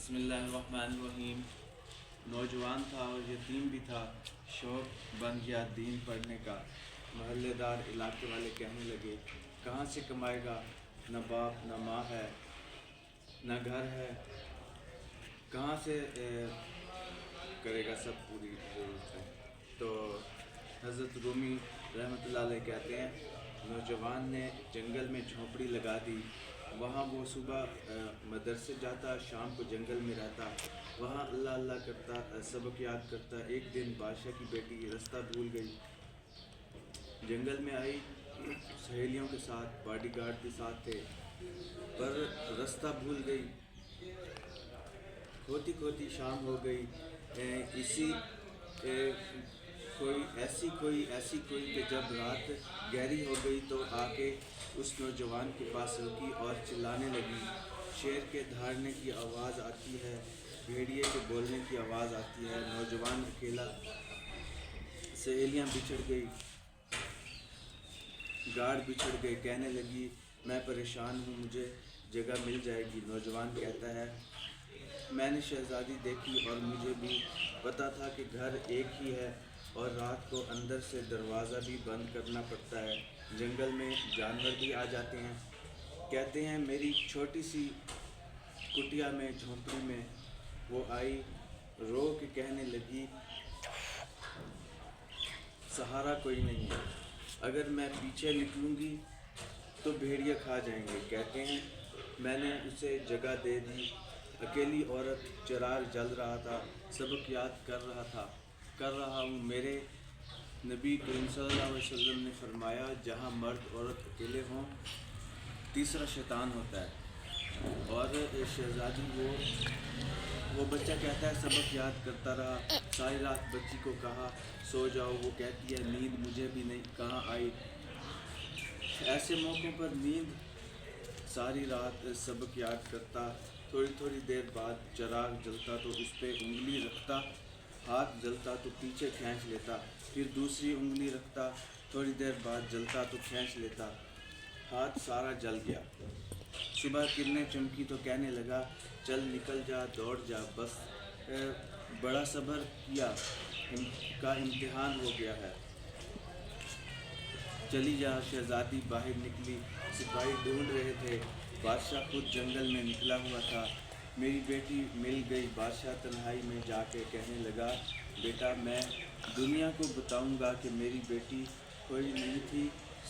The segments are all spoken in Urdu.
بسم اللہ الرحمن الرحیم۔ نوجوان تھا اور یتیم بھی تھا، شوق بن گیا دین پڑھنے کا۔ محلے دار علاقے والے کہنے لگے، کہاں سے کمائے گا؟ نہ باپ نہ ماں ہے، نہ گھر ہے، کہاں سے کرے گا سب پوری ضرورت ہے؟ تو حضرت رومی رحمۃ اللہ علیہ کہتے ہیں، نوجوان نے جنگل میں جھونپڑی لگا دی۔ وہاں وہ صبح مدرسے جاتا، شام کو جنگل میں رہتا، وہاں اللہ اللہ کرتا، سبق یاد کرتا۔ ایک دن بادشاہ کی بیٹی رستہ بھول گئی، جنگل میں آئی، سہیلیوں کے ساتھ، باڈی گارڈ کے ساتھ تھے، پر رستہ بھول گئی۔ کھوتی کھوتی شام ہو گئی، ایسی کوئی کہ جب رات گہری ہو گئی تو آ کے اس نوجوان کے پاس رکی اور چلانے لگی۔ شیر کے دھاڑنے کی آواز آتی ہے، بھیڑیے کے بولنے کی آواز آتی ہے۔ نوجوان اکیلا، سہیلیاں بچھڑ گئی، گارڈ بچھڑ گئے، کہنے لگی میں پریشان ہوں، مجھے جگہ مل جائے گی۔ نوجوان کہتا ہے، میں نے شہزادی دیکھی اور مجھے بھی پتہ تھا کہ گھر ایک ہی ہے اور رات کو اندر سے دروازہ بھی بند کرنا پڑتا ہے، جنگل میں جانور بھی آ جاتے ہیں۔ کہتے ہیں میری چھوٹی سی کٹیا میں، جھونپڑی میں وہ آئی، رو کے کہنے لگی سہارا کوئی نہیں ہے، اگر میں پیچھے نکلوں گی تو بھیڑیے کھا جائیں گے۔ کہتے ہیں میں نے اسے جگہ دے دی۔ اکیلی عورت، چراغ جل رہا تھا، سبق یاد کر رہا ہوں۔ میرے نبی کریم صلی اللہ علیہ وسلم نے فرمایا، جہاں مرد عورت اکیلے ہوں، تیسرا شیطان ہوتا ہے۔ اور شہزادی وہ بچہ کہتا ہے سبق یاد کرتا رہا، ساری رات بچی کو کہا سو جاؤ، وہ کہتی ہے نیند مجھے بھی نہیں کہاں آئی۔ ایسے موقعوں پر نیند، ساری رات سبق یاد کرتا، تھوڑی دیر بعد چراغ جلتا تو اس پہ انگلی رکھتا، ہاتھ جلتا تو پیچھے کھینچ لیتا، پھر دوسری انگلی رکھتا، تھوڑی دیر بعد جلتا تو کھینچ لیتا، ہاتھ سارا جل گیا۔ صبح کرنیں چمکی تو کہنے لگا چل نکل جا، دوڑ جا، بس بڑا صبر کیا کا امتحان ہو گیا ہے، چلی جا۔ شہزادی باہر نکلی، سپاہی ڈھونڈ رہے تھے، بادشاہ خود جنگل میں نکلا ہوا تھا۔ میری بیٹی مل گئی۔ بادشاہ تنہائی میں جا کے کہنے لگا، بیٹا میں دنیا کو بتاؤں گا کہ میری بیٹی کوئی نہیں تھی،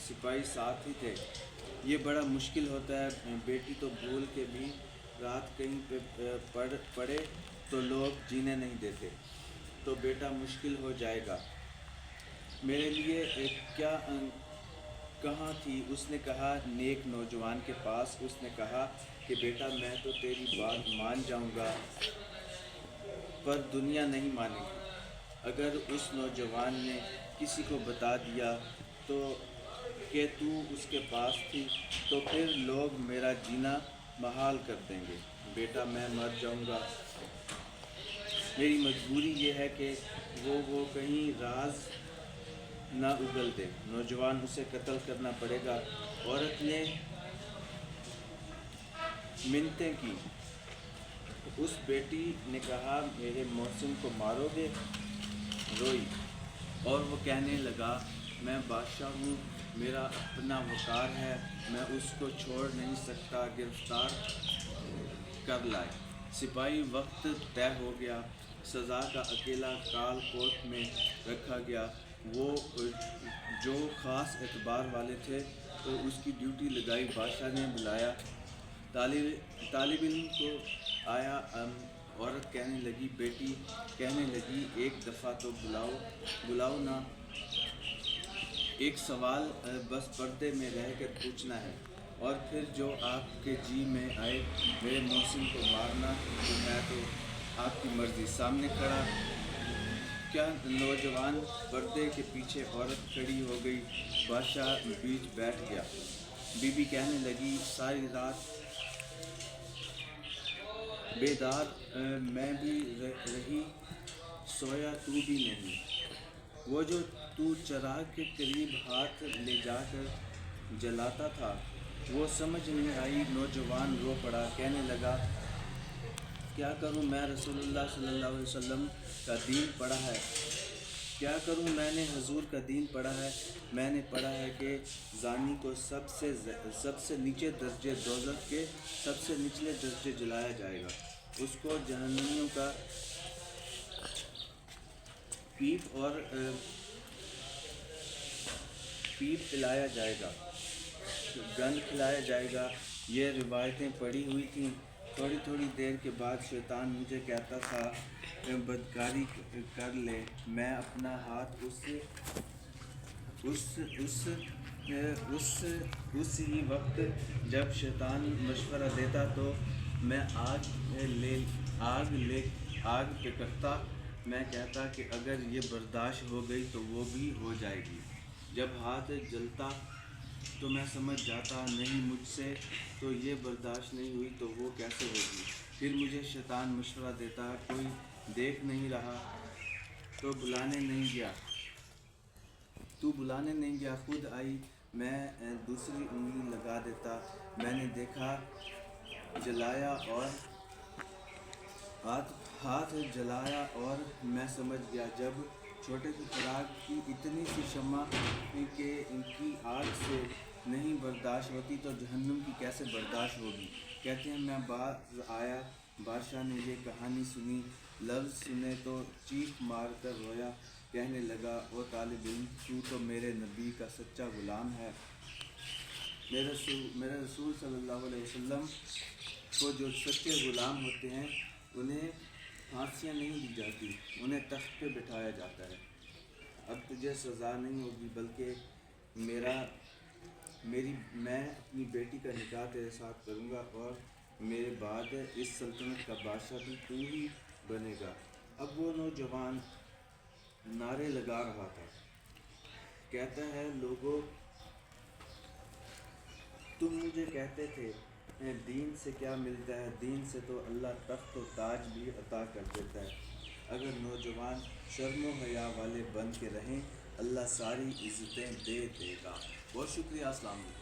سپاہی ساتھ ہی تھے۔ یہ بڑا مشکل ہوتا ہے، بیٹی تو بھول کے بھی رات کہیں پہ پڑے تو لوگ جینے نہیں دیتے، تو بیٹا مشکل ہو جائے گا میرے لیے۔ کیا کہاں تھی؟ اس نے کہا نیک نوجوان کے پاس۔ اس نے کہا کہ بیٹا میں تو تیری بات مان جاؤں گا، پر دنیا نہیں مانے گی۔ اگر اس نوجوان نے کسی کو بتا دیا تو کہ تو اس کے پاس تھی، تو پھر لوگ میرا جینا محال کر دیں گے۔ بیٹا میں مر جاؤں گا، میری مجبوری یہ ہے کہ وہ کہیں راز نہ اگل دے، نوجوان اسے قتل کرنا پڑے گا۔ عورت نے منتیں کی، اس بیٹی نے کہا میرے محسن کو مارو گے؟ روئی، اور وہ کہنے لگا میں بادشاہ ہوں، میرا اپنا وقار ہے، میں اس کو چھوڑ نہیں سکتا، گرفتار کر لائے۔ سپاہی، وقت طے ہو گیا، سزا کا اکیلا کال کوٹ میں رکھا گیا۔ وہ جو خاص اعتبار والے تھے تو اس کی ڈیوٹی لگائی۔ بادشاہ نے بلایا، طالب علم کو آیا، عورت کہنے لگی، بیٹی کہنے لگی ایک دفعہ تو بلاؤ نا، ایک سوال بس پردے میں رہ کر پوچھنا ہے، اور پھر جو آپ کے جی میں آئے، میرے محسن کو مارنا جو ہے تو آپ کی مرضی۔ سامنے کھڑا کیا نوجوان پردے کے پیچھے عورت کھڑی ہو گئی، بادشاہ بیچ بیٹھ گیا۔ بی بی کہنے لگی ساری رات بیدار میں بھی رہی، سویا تو بھی نہیں، وہ جو تو چراغ کے قریب ہاتھ لے جا کر جلاتا تھا وہ سمجھ نہیں آئی۔ نوجوان رو پڑا، کہنے لگا کیا کروں میں رسول اللہ صلی اللہ علیہ وسلم کا دین پڑھا ہے، کیا کروں میں نے حضور کا دین پڑھا ہے، میں نے پڑھا ہے کہ زانی کو سب سے نیچے درجے دوزخ کے سب سے نچلے درجے جلایا جائے گا، اس کو جہنمیوں کا پیپ پلایا جائے گا، گند کھلایا جائے گا۔ یہ روایتیں پڑھی ہوئی تھیں۔ تھوڑی دیر کے بعد شیطان مجھے کہتا تھا بدکاری کر لے، میں اپنا ہاتھ اسی وقت جب شیطان مشورہ دیتا تو میں آگ پہ کرتا، میں کہتا کہ اگر یہ برداشت ہو گئی تو وہ بھی ہو جائے گی۔ جب ہاتھ جلتا تو میں سمجھ جاتا نہیں مجھ سے تو یہ برداشت نہیں ہوئی تو وہ کیسے ہوگی۔ پھر مجھے شیطان مشورہ دیتا، کوئی دیکھ نہیں رہا تو بلانے نہیں گیا، خود آئی، میں دوسری انگلی لگا دیتا، میں نے دیکھا جلایا اور ہاتھ جلایا اور میں سمجھ گیا جب چھوٹے سے چراغ کی اتنی سی شمع کہ ان کی آگ سے نہیں برداشت ہوتی تو جہنم کی کیسے برداشت ہوگی۔ کہتے ہیں میں باز آیا، بادشاہ نے یہ کہانی سنی، لفظ سنے تو چیخ مار کر رویا، کہنے لگا او طالب علم، تو تو میرے نبی کا سچا غلام ہے۔ میرے رسول صلی اللہ علیہ وسلم کو جو سچے غلام ہوتے ہیں انہیں پھانسیاں نہیں دی جاتی، انہیں تخت پہ بٹھایا جاتا ہے۔ اب تجھے سزا نہیں ہوگی بلکہ میں اپنی بیٹی کا نکاح تیرے ساتھ کروں گا اور میرے بعد اس سلطنت کا بادشاہ بھی تو ہی بنے گا۔ اب وہ نوجوان نعرے لگا رہا تھا، کہتا ہے لوگو تم مجھے کہتے تھے دین سے کیا ملتا ہے، دین سے تو اللہ تخت و تاج بھی عطا کر دیتا ہے۔ اگر نوجوان شرم و حیا والے بن کے رہیں اللہ ساری عزتیں دے گا۔ بہت شکریہ، السلام علیکم۔